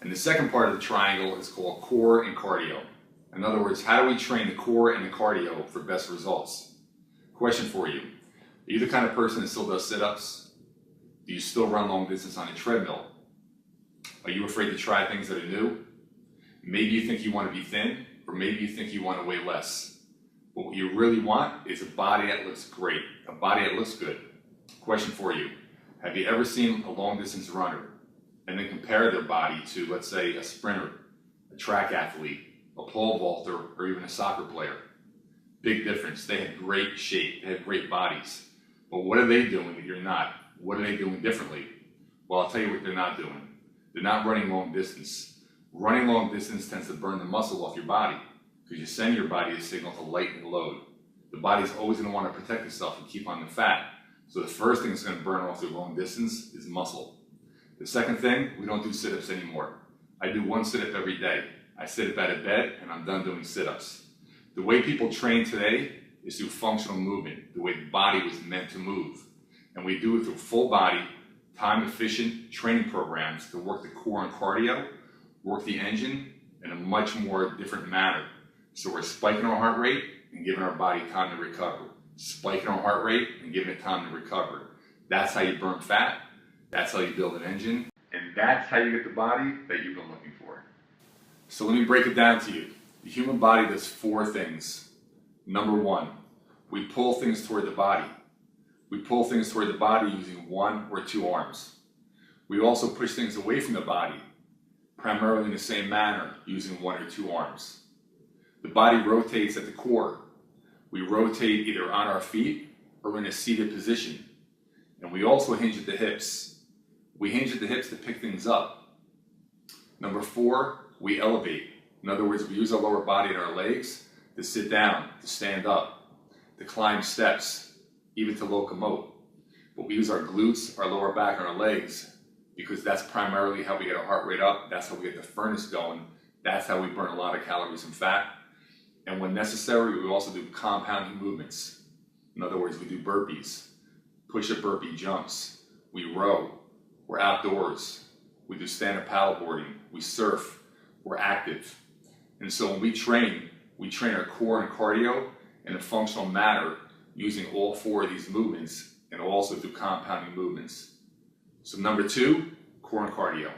And the second part of the triangle is called core and cardio. In other words, how do we train the core and the cardio for best results? Question for you. Are you the kind of person that still does sit-ups? Do you still run long distance on a treadmill? Are you afraid to try things that are new? Maybe you think you want to be thin, or maybe you think you want to weigh less. But what you really want is a body that looks great, a body that looks good. Question for you. Have you ever seen a long distance runner and then compare their body to, let's say, a sprinter, a track athlete, a pole vaulter, or even a soccer player? Big difference. They have great shape, they have great bodies. But what are they doing that you're not? What are they doing differently? Well, I'll tell you what they're not doing. They're not running long distance. Running long distance tends to burn the muscle off your body because you send your body a signal to lighten the load. The body's always going to want to protect itself and keep on the fat. So the first thing that's going to burn off through long distance is muscle. The second thing, we don't do sit-ups anymore. I do one sit-up every day. I sit up out of bed and I'm done doing sit-ups. The way people train today is through functional movement, the way the body was meant to move. And we do it through full body, time-efficient training programs to work the core and cardio, work the engine in a much more different manner. So we're spiking our heart rate and giving our body time to recover. Spiking our heart rate and giving it time to recover. That's how you burn fat, that's how you build an engine, and that's how you get the body that you've been looking for. So let me break it down to you. The human body does 4 things. Number 1, we pull things toward the body. We pull things toward the body using 1 or 2 arms. We also push things away from the body, primarily in the same manner, using 1 or 2 arms. The body rotates at the core. We rotate either on our feet or in a seated position. And we also hinge at the hips. We hinge at the hips to pick things up. Number 4, we elevate. In other words, we use our lower body and our legs to sit down, to stand up, to climb steps, even to locomote. But we use our glutes, our lower back, and our legs because that's primarily how we get our heart rate up. That's how we get the furnace going. That's how we burn a lot of calories and fat. And when necessary, we also do compounding movements. In other words, we do burpees, push-up burpee jumps, we row, we're outdoors, we do stand-up paddleboarding, we surf, we're active. And so when we train our core and cardio in a functional manner using all 4 of these movements and also through compounding movements. So number 2, core and cardio.